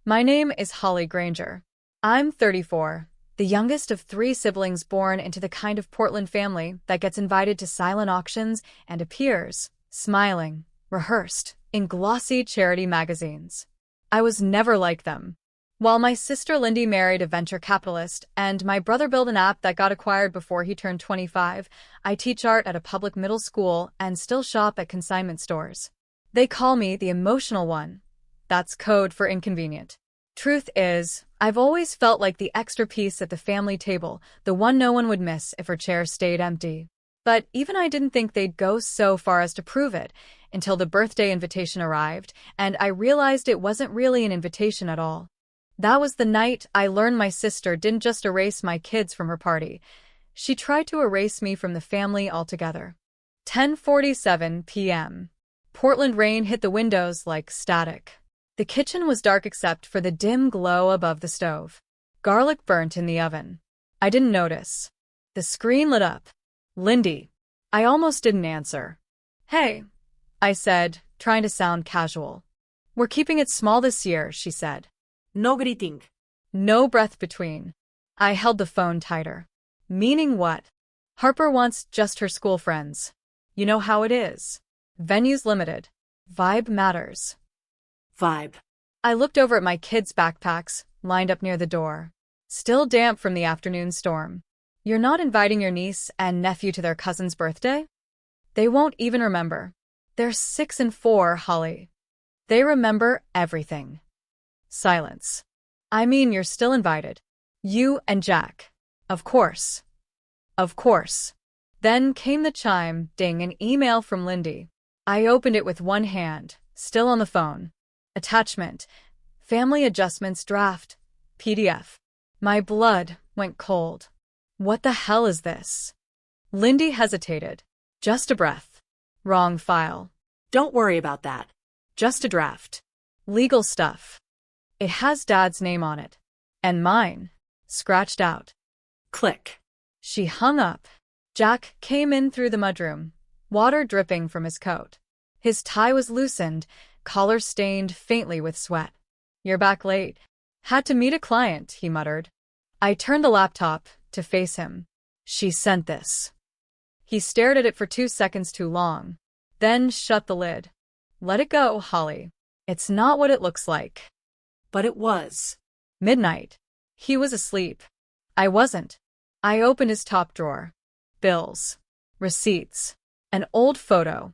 My name is Holly Granger. I'm 34, the youngest of three siblings born into the kind of Portland family that gets invited to silent auctions and appears, smiling, rehearsed, in glossy charity magazines. I was never like them. While my sister Lindy married a venture capitalist and my brother built an app that got acquired before he turned 25, I teach art at a public middle school and still shop at consignment stores. They call me the emotional one. That's code for inconvenient. Truth is, I've always felt like the extra piece at the family table, the one no one would miss if her chair stayed empty. But even I didn't think they'd go so far as to prove it, until the birthday invitation arrived, and I realized it wasn't really an invitation at all. That was the night I learned my sister didn't just erase my kids from her party. She tried to erase me from the family altogether. 10:47 p.m. Portland rain hit the windows like static. The kitchen was dark except for the dim glow above the stove. Garlic burnt in the oven. I didn't notice. The screen lit up. Lindy. I almost didn't answer. Hey, I said, trying to sound casual. We're keeping it small this year, she said. No greeting. No breath between. I held the phone tighter. Meaning what? Harper wants just her school friends. You know how it is. Venues limited. Vibe matters. Vibe. I looked over at my kids' backpacks, lined up near the door. Still damp from the afternoon storm. You're not inviting your niece and nephew to their cousin's birthday? They won't even remember. They're 6 and 4, Holly. They remember everything. Silence. I mean, you're still invited. You and Jack. Of course. Of course. Then came the chime, ding, an email from Lindy. I opened it with one hand, still on the phone. Attachment. Family adjustments draft. PDF. My blood went cold. What the hell is this? Lindy hesitated. Just a breath. Wrong file. Don't worry about that. Just a draft. Legal stuff. It has Dad's name on it. And mine. Scratched out. Click. She hung up. Jack came in through the mudroom, water dripping from his coat. His tie was loosened, collar stained faintly with sweat. You're back late. Had to meet a client, he muttered. I turned the laptop to face him. She sent this. He stared at it for 2 seconds too long, then shut the lid. Let it go, Holly. It's not what it looks like. But it was. Midnight. He was asleep. I wasn't. I opened his top drawer. Bills. Receipts. An old photo.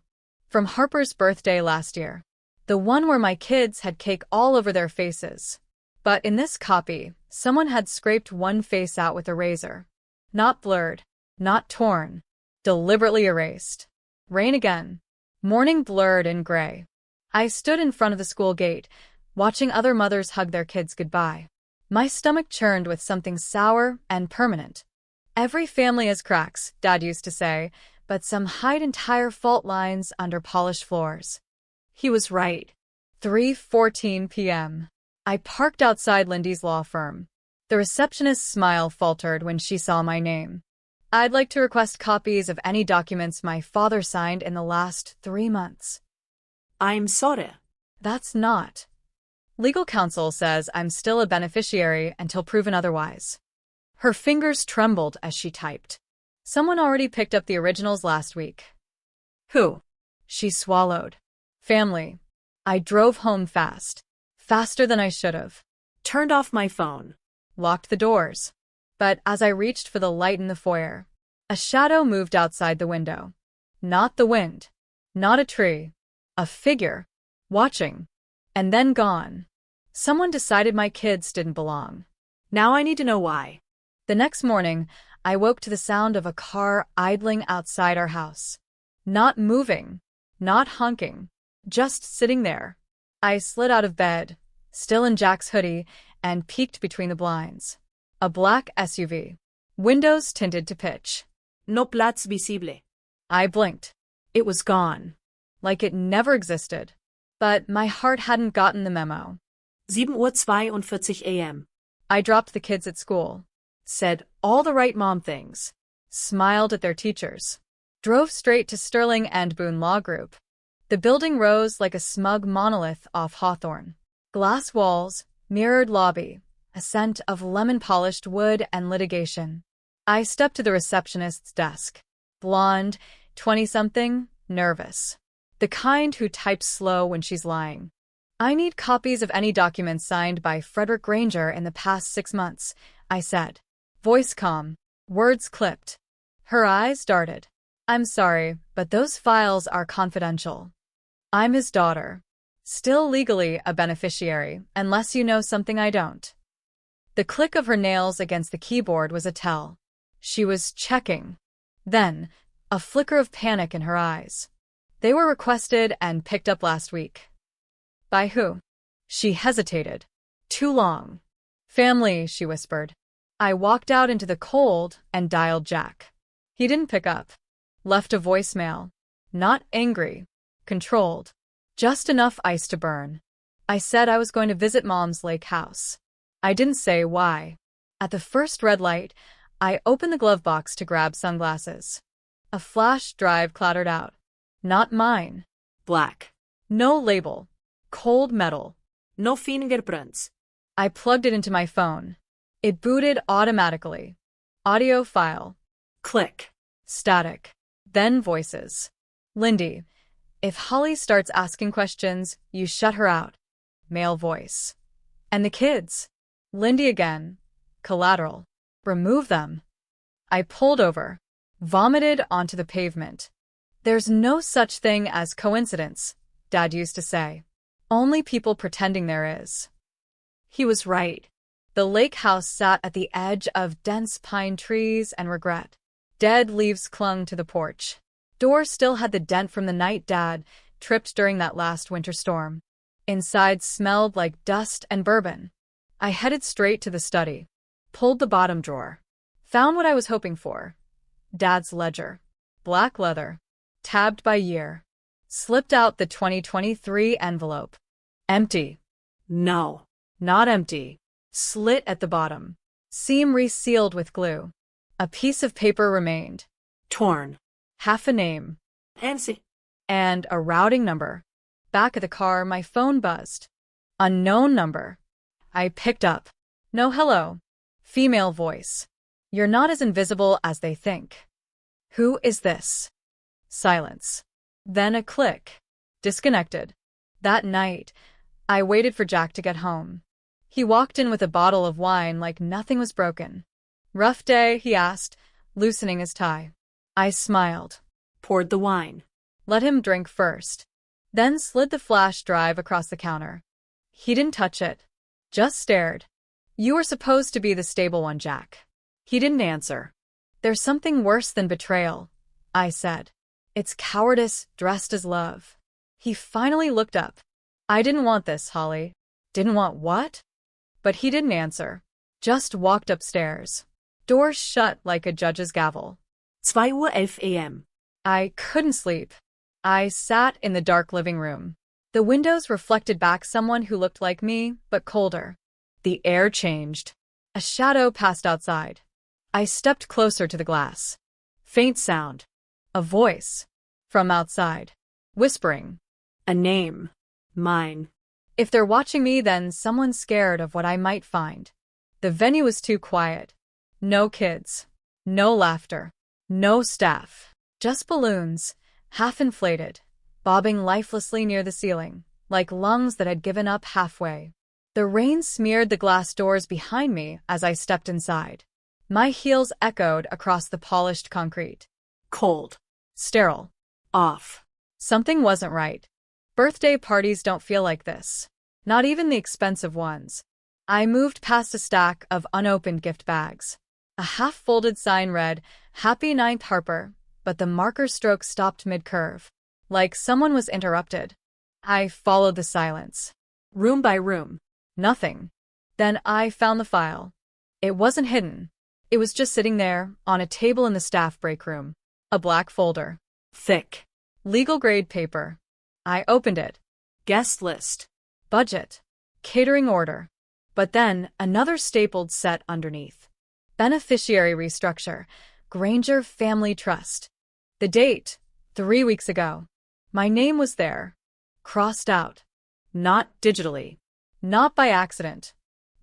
From Harper's birthday last year. The one where my kids had cake all over their faces. But in this copy, someone had scraped one face out with a razor. Not blurred. Not torn. Deliberately erased. Rain again. Morning blurred in gray. I stood in front of the school gate, watching other mothers hug their kids goodbye. My stomach churned with something sour and permanent. Every family has cracks, Dad used to say, but some hide entire fault lines under polished floors. He was right. 3:14 p.m. I parked outside Lindy's law firm. The receptionist's smile faltered when she saw my name. I'd like to request copies of any documents my father signed in the last 3 months. I'm sorry. That's not. Legal counsel says I'm still a beneficiary until proven otherwise. Her fingers trembled as she typed. Someone already picked up the originals last week. Who? She swallowed. Family. I drove home fast. Faster than I should have. Turned off my phone. Locked the doors. But as I reached for the light in the foyer, a shadow moved outside the window. Not the wind. Not a tree. A figure. Watching. And then gone. Someone decided my kids didn't belong. Now I need to know why. The next morning, I woke to the sound of a car idling outside our house. Not moving. Not honking. Just sitting there. I slid out of bed, still in Jack's hoodie, and peeked between the blinds. A black SUV. Windows tinted to pitch. No Platz visible. I blinked. It was gone. Like it never existed. But my heart hadn't gotten the memo. 7:42 a.m. I dropped the kids at school. Said all the right mom things. Smiled at their teachers. Drove straight to Sterling and Boone Law Group. The building rose like a smug monolith off Hawthorne. Glass walls, Mirrored lobby, a scent of lemon-polished wood and litigation. I stepped to the receptionist's desk. Blonde, 20-something, nervous. The kind who types slow when she's lying. I need copies of any documents signed by Frederick Granger in the past 6 months, I said. Voice calm, words clipped. Her eyes darted. I'm sorry, but those files are confidential. I'm his daughter. Still legally a beneficiary, unless you know something I don't. The click of her nails against the keyboard was a tell. She was checking. Then, a flicker of panic in her eyes. They were requested and picked up last week. By who? She hesitated. Too long. Family, she whispered. I walked out into the cold and dialed Jack. He didn't pick up. Left a voicemail. Not angry. Controlled. Just enough ice to burn. I said I was going to visit Mom's lake house. I didn't say why. At the first red light, I opened the glove box to grab sunglasses. A flash drive clattered out. Not mine. Black. No label. Cold metal. No fingerprints. I plugged it into my phone. It booted automatically. Audio file. Click. Static. Then voices. Lindy, if Holly starts asking questions, you shut her out. Male voice. And the kids? Lindy again. Collateral. Remove them. I pulled over. Vomited onto the pavement. There's no such thing as coincidence, Dad used to say. Only people pretending there is. He was right. The lake house sat at the edge of dense pine trees and regret. Dead leaves clung to the porch. Door still had the dent from the night Dad tripped during that last winter storm. Inside smelled like dust and bourbon. I headed straight to the study. Pulled the bottom drawer. Found what I was hoping for. Dad's ledger. Black leather. Tabbed by year. Slipped out the 2023 envelope. Empty. No. Not empty. Slit at the bottom. Seam resealed with glue. A piece of paper remained. Torn. Half a name. Nancy. And a routing number. Back of the car, my phone buzzed. Unknown number. I picked up. No hello. Female voice. You're not as invisible as they think. Who is this? Silence. Then a click. Disconnected. That night, I waited for Jack to get home. He walked in with a bottle of wine like nothing was broken. Rough day, he asked, loosening his tie. I smiled. Poured the wine. Let him drink first. Then slid the flash drive across the counter. He didn't touch it. Just stared. You were supposed to be the stable one, Jack. He didn't answer. There's something worse than betrayal, I said. It's cowardice dressed as love. He finally looked up. I didn't want this, Holly. Didn't want what? But he didn't answer. Just walked upstairs. Door shut like a judge's gavel. 2:11 a.m. I couldn't sleep. I sat in the dark living room. The windows reflected back someone who looked like me, but colder. The air changed. A shadow passed outside. I stepped closer to the glass. Faint sound. A voice. From outside. Whispering. A name. Mine. If they're watching me, then someone's scared of what I might find. The venue was too quiet. No kids. No laughter. No staff. Just balloons, half inflated, bobbing lifelessly near the ceiling, like lungs that had given up halfway. The rain smeared the glass doors behind me as I stepped inside. My heels echoed across the polished concrete. Cold. Sterile. Off. Something wasn't right. Birthday parties don't feel like this. Not even the expensive ones. I moved past a stack of unopened gift bags. A half-folded sign read, Happy 9th Harper, but the marker stroke stopped mid-curve. Like someone was interrupted. I followed the silence. Room by room. Nothing. Then I found the file. It wasn't hidden. It was just sitting there, on a table in the staff break room. A black folder. Thick. Legal-grade paper. I opened it. Guest list. Budget. Catering order. But then, another stapled set underneath. Beneficiary restructure. Granger Family Trust. The date. 3 weeks ago. My name was there. Crossed out. Not digitally. Not by accident.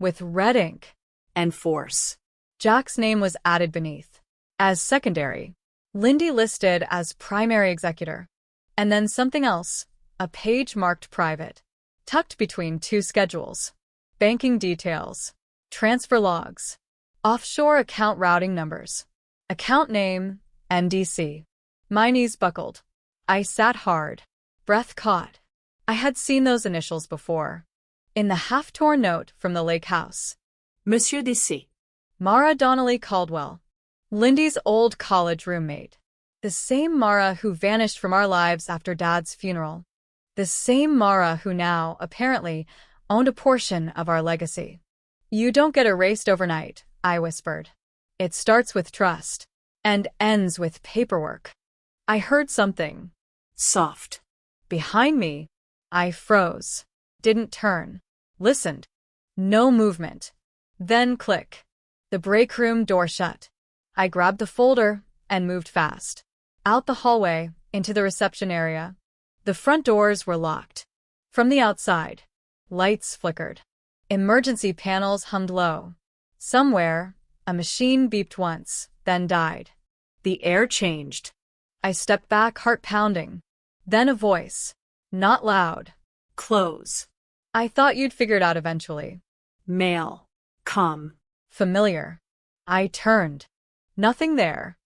with red ink. Enforce. Jack's name was added beneath. As secondary. Lindy listed as primary executor. And then something else, a page marked private, tucked between two schedules. Banking details. Transfer logs. Offshore account routing numbers. Account name, NDC. My knees buckled. I sat hard. Breath caught. I had seen those initials before. In the half-torn note from the lake house. Monsieur DC. Mara Donnelly Caldwell. Lindy's old college roommate. The same Mara who vanished from our lives after Dad's funeral. The same Mara who now, apparently, owned a portion of our legacy. You don't get erased overnight, I whispered. It starts with trust. And ends with paperwork. I heard something. Soft. Behind me. I froze. Didn't turn. Listened. No movement. Then click. The break room door shut. I grabbed the folder and moved fast. Out the hallway, into the reception area. The front doors were locked. From the outside, lights flickered. Emergency panels hummed low. Somewhere, a machine beeped once, then died. The air changed. I stepped back, heart pounding. Then a voice. Not loud. Close. I thought you'd figure it out eventually. Mail. Come. Familiar. I turned. Nothing there.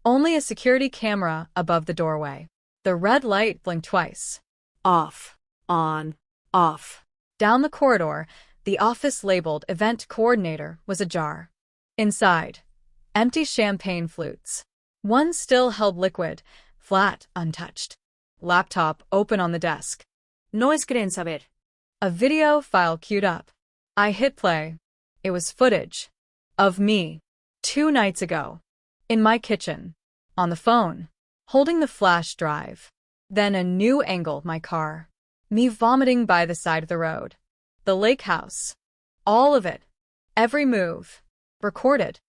Only a security camera above the doorway. The red light blinked twice. Off. On. Off. Down the corridor, the office labeled Event Coordinator was ajar. Inside, empty champagne flutes. One still held liquid, flat, untouched. Laptop open on the desk. No es quieren saber. A video file queued up. I hit play. It was footage. Of me. 2 nights ago. In my kitchen. On the phone. Holding the flash drive. Then a new angle, my car. Me vomiting by the side of the road. The lake house. All of it. Every move. Recorded.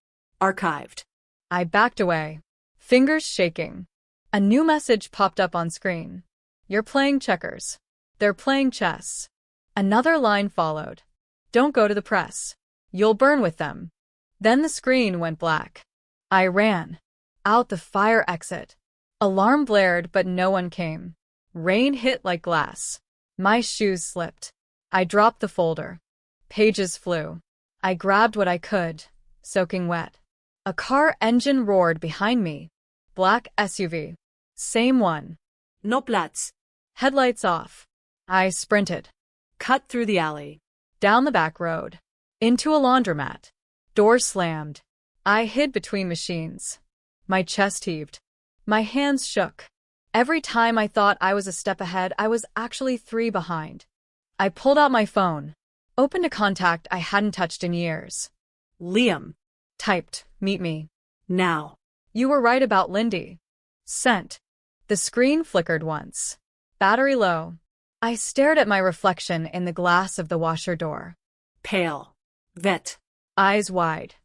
Archived. I backed away. Fingers shaking. A new message popped up on screen. You're playing checkers. They're playing chess. Another line followed. Don't go to the press. You'll burn with them. Then the screen went black. I ran. Out the fire exit. Alarm blared, but no one came. Rain hit like glass. My shoes slipped. I dropped the folder. Pages flew. I grabbed what I could, soaking wet. A car engine roared behind me. Black SUV. Same one. No plats. Headlights off. I sprinted. Cut through the alley. Down the back road. Into a laundromat. Door slammed. I hid between machines. My chest heaved. My hands shook. Every time I thought I was a step ahead, I was actually 3 behind. I pulled out my phone. Opened a contact I hadn't touched in years. Liam. Typed, meet me. Now. You were right about Lindy. Sent. The screen flickered once. Battery low. I stared at my reflection in the glass of the washer door. Pale. Vet. Eyes wide.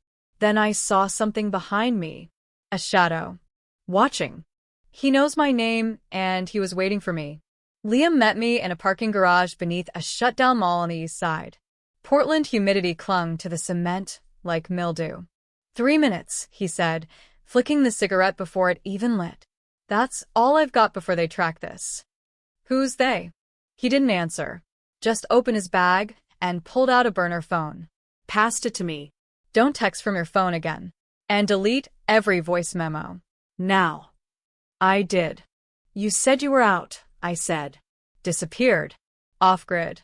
Then I saw something behind me. A shadow. Watching. He knows my name, and he was waiting for me. Liam met me in a parking garage beneath a shut-down mall on the east side. Portland humidity clung to the cement like mildew. 3 minutes, he said, flicking the cigarette before it even lit. That's all I've got before they track this. Who's they? He didn't answer. Just opened his bag and pulled out a burner phone. Passed it to me. Don't text from your phone again. And delete every voice memo. Now. I did. You said you were out, I said. Disappeared. Off-grid.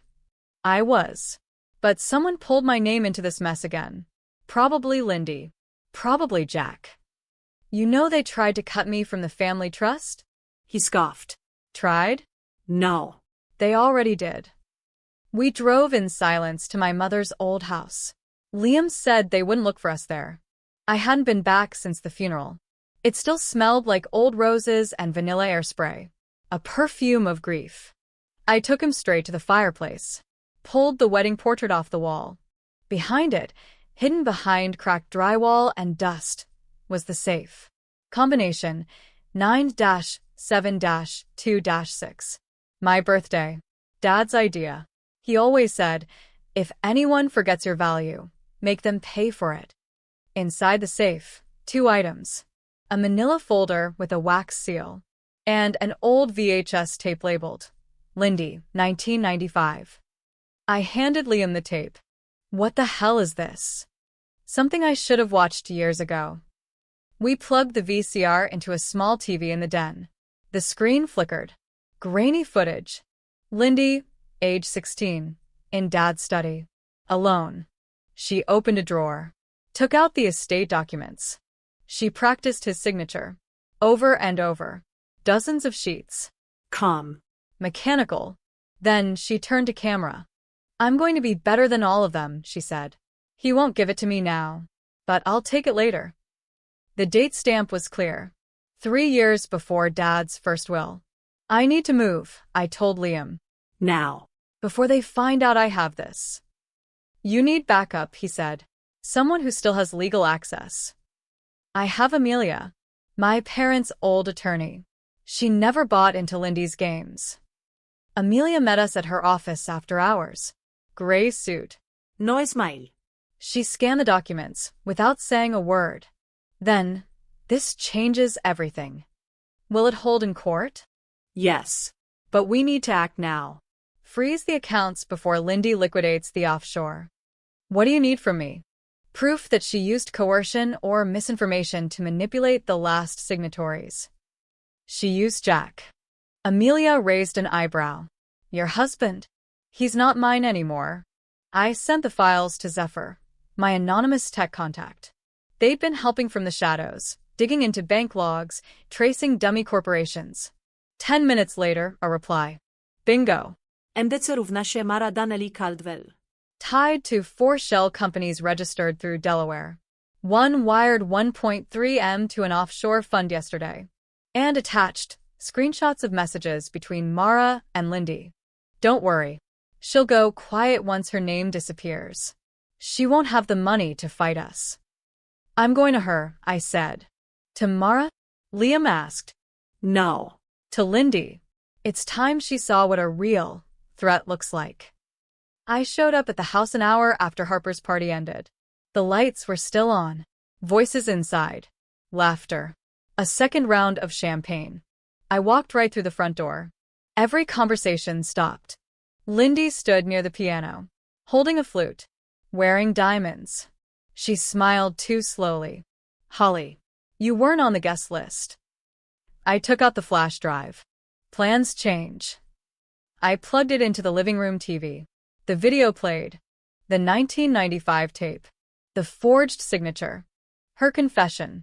I was. But someone pulled my name into this mess again. Probably Lindy. Probably Jack. You know they tried to cut me from the family trust? He scoffed. Tried? No. They already did. We drove in silence to my mother's old house. Liam said they wouldn't look for us there. I hadn't been back since the funeral. It still smelled like old roses and vanilla air spray. A perfume of grief. I took him straight to the fireplace. Pulled the wedding portrait off the wall. Behind it, hidden behind cracked drywall and dust, was the safe. Combination 9-7-2-6. My birthday. Dad's idea. He always said, If anyone forgets your value, make them pay for it. Inside the safe, 2 items. A manila folder with a wax seal. And an old VHS tape labeled, Lindy, 1995. I handed Liam the tape. What the hell is this? Something I should have watched years ago. We plugged the VCR into a small TV in the den. The screen flickered. Grainy footage. Lindy, age 16, in Dad's study. Alone. She opened a drawer. Took out the estate documents. She practiced his signature. Over and over. Dozens of sheets. Calm. Mechanical. Then she turned to camera. I'm going to be better than all of them, she said. He won't give it to me now. But I'll take it later. The date stamp was clear. 3 years before Dad's first will. I need to move, I told Liam. Now. Before they find out I have this. You need backup, he said. Someone who still has legal access. I have Amelia. My parents' old attorney. She never bought into Lindy's games. Amelia met us at her office after hours. Gray suit. No smile. She scanned the documents without saying a word. Then, this changes everything. Will it hold in court? Yes. But we need to act now. Freeze the accounts before Lindy liquidates the offshore. What do you need from me? Proof that she used coercion or misinformation to manipulate the last signatories. She used Jack. Amelia raised an eyebrow. Your husband? He's not mine anymore. I sent the files to Zephyr, my anonymous tech contact. They'd been helping from the shadows, digging into bank logs, tracing dummy corporations. 10 minutes later, a reply. Bingo. MDC równa się Mara Danelli Caldwell. Tied to 4 shell companies registered through Delaware. One wired 1.3 M to an offshore fund yesterday. And attached, screenshots of messages between Mara and Lindy. Don't worry. She'll go quiet once her name disappears. She won't have the money to fight us. I'm going to her, I said. To Mara? Liam asked. No. To Lindy. It's time she saw what a real threat looks like. I showed up at the house an hour after Harper's party ended. The lights were still on. Voices inside. Laughter. A second round of champagne. I walked right through the front door. Every conversation stopped. Lindy stood near the piano, holding a flute, wearing diamonds. She smiled too slowly. Holly, you weren't on the guest list. I took out the flash drive. Plans change. I plugged it into the living room TV. The video played. The 1995 tape. The forged signature. Her confession.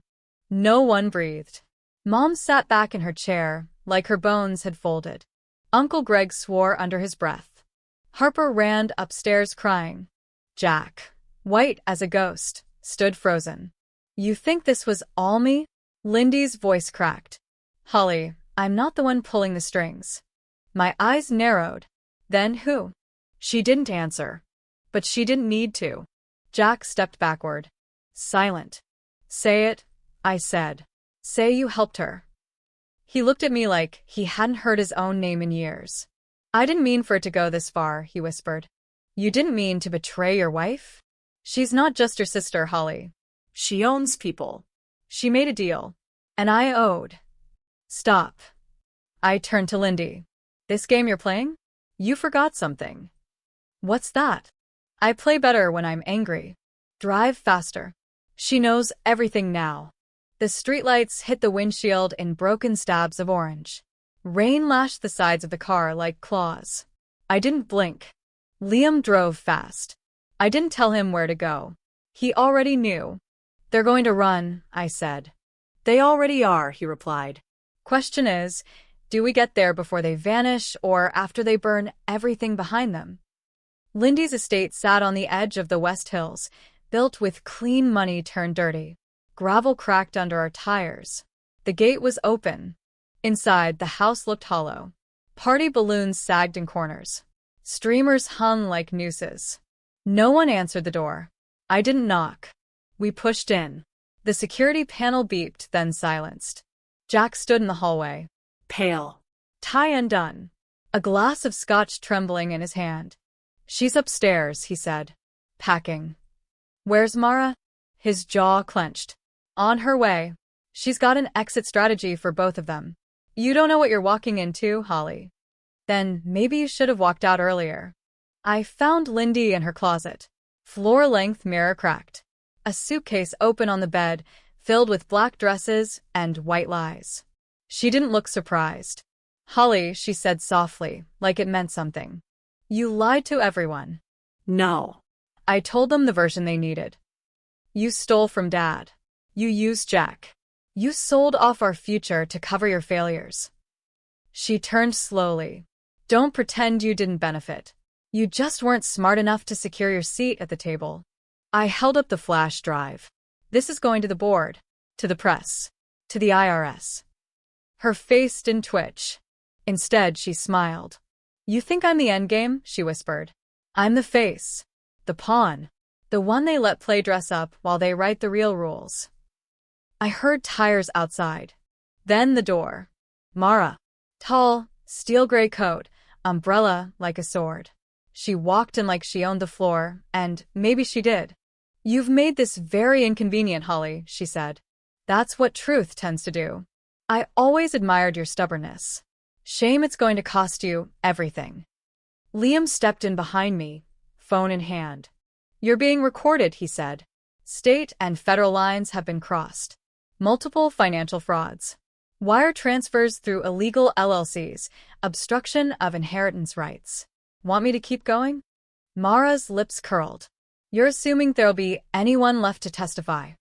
No one breathed. Mom sat back in her chair, like her bones had folded. Uncle Greg swore under his breath. Harper ran upstairs crying. Jack, white as a ghost, stood frozen. You think this was all me? Lindy's voice cracked. Holly, I'm not the one pulling the strings. My eyes narrowed. Then who? She didn't answer. But she didn't need to. Jack stepped backward. Silent. Say it, I said. Say you helped her. He looked at me like he hadn't heard his own name in years. I didn't mean for it to go this far, he whispered. You didn't mean to betray your wife? She's not just your sister, Holly. She owns people. She made a deal. And I owed. Stop. I turned to Lindy. This game you're playing? You forgot something. What's that? I play better when I'm angry. Drive faster. She knows everything now. The streetlights hit the windshield in broken stabs of orange. Rain lashed the sides of the car like claws. I didn't blink. Liam drove fast. I didn't tell him where to go. He already knew. They're going to run, I said. They already are, he replied. Question is, do we get there before they vanish or after they burn everything behind them? Lindy's estate sat on the edge of the West Hills, built with clean money turned dirty. Gravel cracked under our tires. The gate was open. Inside, the house looked hollow. Party balloons sagged in corners. Streamers hung like nooses. No one answered the door. I didn't knock. We pushed in. The security panel beeped, then silenced. Jack stood in the hallway. Pale. Tie undone. A glass of scotch trembling in his hand. She's upstairs, he said. Packing. Where's Mara? His jaw clenched. On her way. She's got an exit strategy for both of them. You don't know what you're walking into, Holly. Then maybe you should have walked out earlier. I found Lindy in her closet. Floor-length mirror cracked. A suitcase open on the bed, filled with black dresses and white lies. She didn't look surprised. Holly, she said softly, like it meant something. You lied to everyone. No. I told them the version they needed. You stole from Dad. You used Jack. You sold off our future to cover your failures. She turned slowly. Don't pretend you didn't benefit. You just weren't smart enough to secure your seat at the table. I held up the flash drive. This is going to the board, to the press, to the IRS. Her face didn't twitch. Instead, she smiled. You think I'm the endgame? She whispered. I'm the face. The pawn. The one they let play dress up while they write the real rules. I heard tires outside. Then the door. Mara. Tall, steel gray coat, umbrella like a sword. She walked in like she owned the floor, and maybe she did. You've made this very inconvenient, Holly, she said. That's what truth tends to do. I always admired your stubbornness. Shame it's going to cost you everything. Liam stepped in behind me, phone in hand. You're being recorded, he said. State and federal lines have been crossed. Multiple financial frauds. Wire transfers through illegal LLCs, obstruction of inheritance rights. Want me to keep going? Mara's lips curled. You're assuming there'll be anyone left to testify.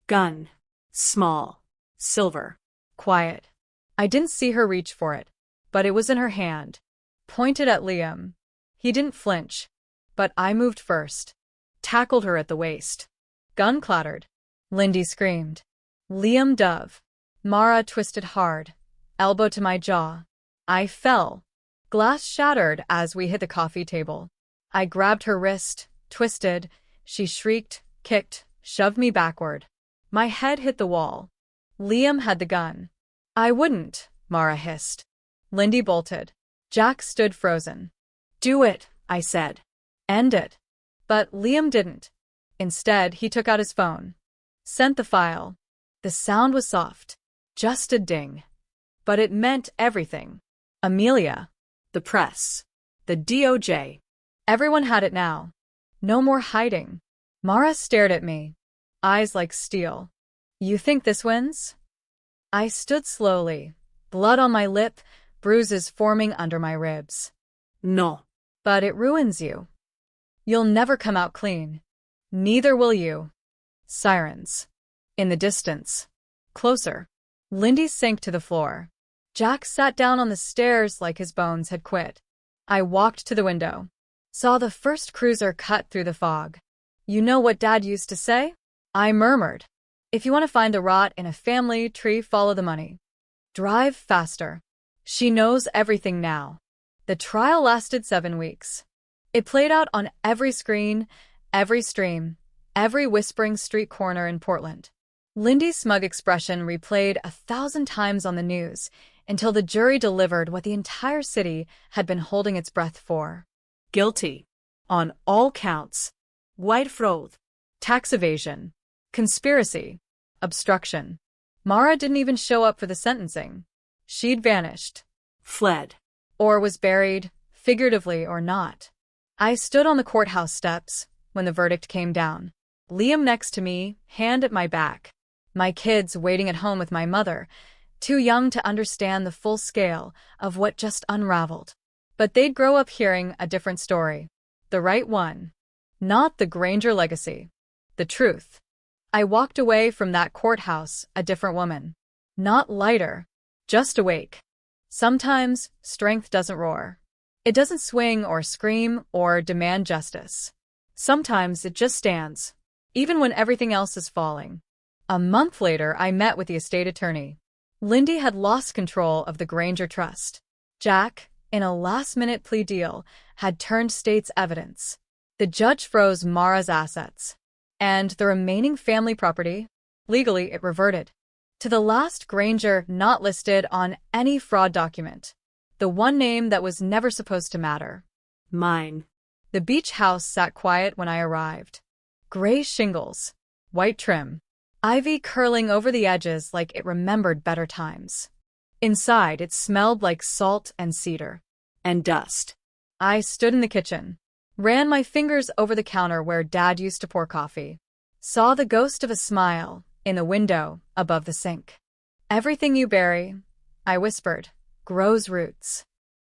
Gun. Small. Silver. Quiet. I didn't see her reach for it, but it was in her hand. Pointed at Liam. He didn't flinch. But I moved first. Tackled her at the waist. Gun clattered. Lindy screamed. Liam dove. Mara twisted hard. Elbow to my jaw. I fell. Glass shattered as we hit the coffee table. I grabbed her wrist, twisted. She shrieked, kicked, shoved me backward. My head hit the wall. Liam had the gun. I wouldn't, Mara hissed. Lindy bolted. Jack stood frozen. Do it, I said. End it. But Liam didn't. Instead, he took out his phone. Sent the file. The sound was soft. Just a ding. But it meant everything. Amelia. The press. The DOJ. Everyone had it now. No more hiding. Mara stared at me. Eyes like steel. You think this wins? I stood slowly. Blood on my lip, bruises forming under my ribs. No. But it ruins you. You'll never come out clean. Neither will you. Sirens. In the distance. Closer. Lindy sank to the floor. Jack sat down on the stairs like his bones had quit. I walked to the window. Saw the first cruiser cut through the fog. You know what Dad used to say? I murmured. If you want to find the rot in a family tree, follow the money. Drive faster. She knows everything now. The trial lasted 7 weeks. It played out on every screen, every stream, every whispering street corner in Portland. Lindy's smug expression replayed 1,000 times on the news until the jury delivered what the entire city had been holding its breath for. Guilty. On all counts. White fraud. Tax evasion. Conspiracy. Obstruction. Mara didn't even show up for the sentencing. She'd vanished. Fled. Or was buried, figuratively or not. I stood on the courthouse steps when the verdict came down. Liam next to me, hand at my back. My kids waiting at home with my mother, too young to understand the full scale of what just unraveled. But they'd grow up hearing a different story. The right one. Not the Granger legacy. The truth. I walked away from that courthouse a different woman. Not lighter, just awake. Sometimes, strength doesn't roar. It doesn't swing or scream or demand justice. Sometimes it just stands, even when everything else is falling. A month later, I met with the estate attorney. Lindy had lost control of the Granger Trust. Jack, in a last-minute plea deal, had turned state's evidence. The judge froze Mara's assets. And the remaining family property, legally it reverted to the last Granger not listed on any fraud document. The one name that was never supposed to matter. Mine. The beach house sat quiet when I arrived. Gray shingles, white trim, ivy curling over the edges like it remembered better times. Inside, it smelled like salt and cedar. And dust. I stood in the kitchen, ran my fingers over the counter where Dad used to pour coffee. Saw the ghost of a smile in the window above the sink. Everything you bury, I whispered, grows roots.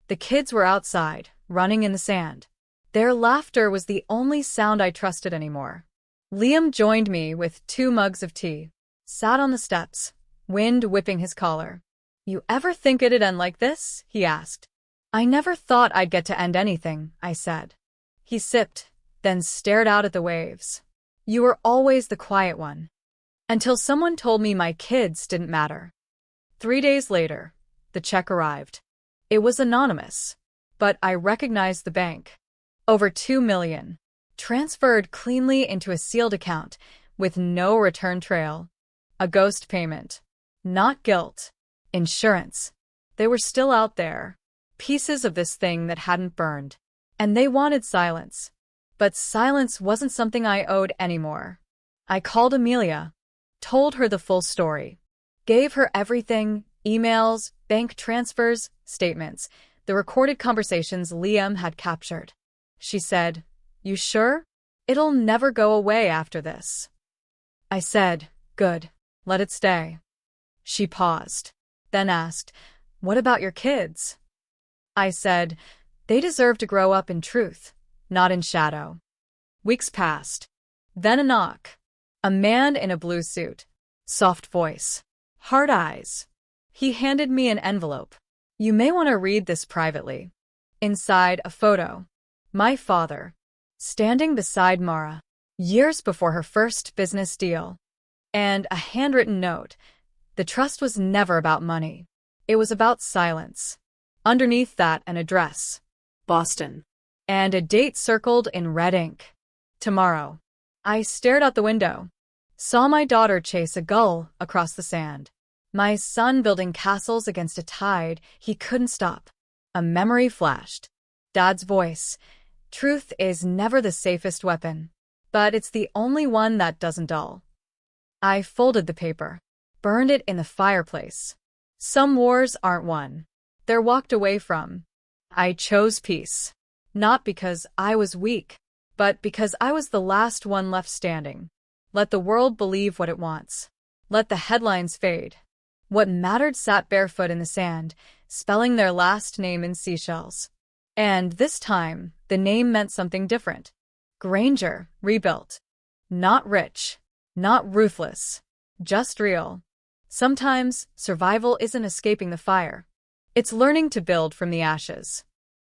The kids were outside, running in the sand. Their laughter was the only sound I trusted anymore. Liam joined me with 2 mugs of tea, sat on the steps, wind whipping his collar. You ever think it'd end like this? He asked. I never thought I'd get to end anything, I said. He sipped, then stared out at the waves. You were always the quiet one. Until someone told me my kids didn't matter. 3 days later, the check arrived. It was anonymous, but I recognized the bank. Over $2 million. Transferred cleanly into a sealed account with no return trail. A ghost payment. Not guilt. Insurance. They were still out there. Pieces of this thing that hadn't burned. And they wanted silence. But silence wasn't something I owed anymore. I called Amelia. Told her the full story. Gave her everything, emails, bank transfers, statements, the recorded conversations Liam had captured. She said, You sure? It'll never go away after this. I said, Good, let it stay. She paused, then asked, What about your kids? I said, They deserve to grow up in truth, not in shadow. Weeks passed. Then a knock. A man in a blue suit. Soft voice. Hard eyes. He handed me an envelope. You may want to read this privately. Inside, a photo. My father. Standing beside Mara. Years before her first business deal. And a handwritten note. The trust was never about money. It was about silence. Underneath that, an address. Boston. And a date circled in red ink. Tomorrow. I stared out the window. Saw my daughter chase a gull across the sand. My son building castles against a tide he couldn't stop. A memory flashed. Dad's voice. Truth is never the safest weapon, but it's the only one that doesn't dull. I folded the paper. Burned it in the fireplace. Some wars aren't won. They're walked away from. I chose peace. Not because I was weak, but because I was the last one left standing. Let the world believe what it wants. Let the headlines fade. What mattered sat barefoot in the sand, spelling their last name in seashells. And this time, the name meant something different. Granger, rebuilt. Not rich. Not ruthless. Just real. Sometimes, survival isn't escaping the fire. It's learning to build from the ashes.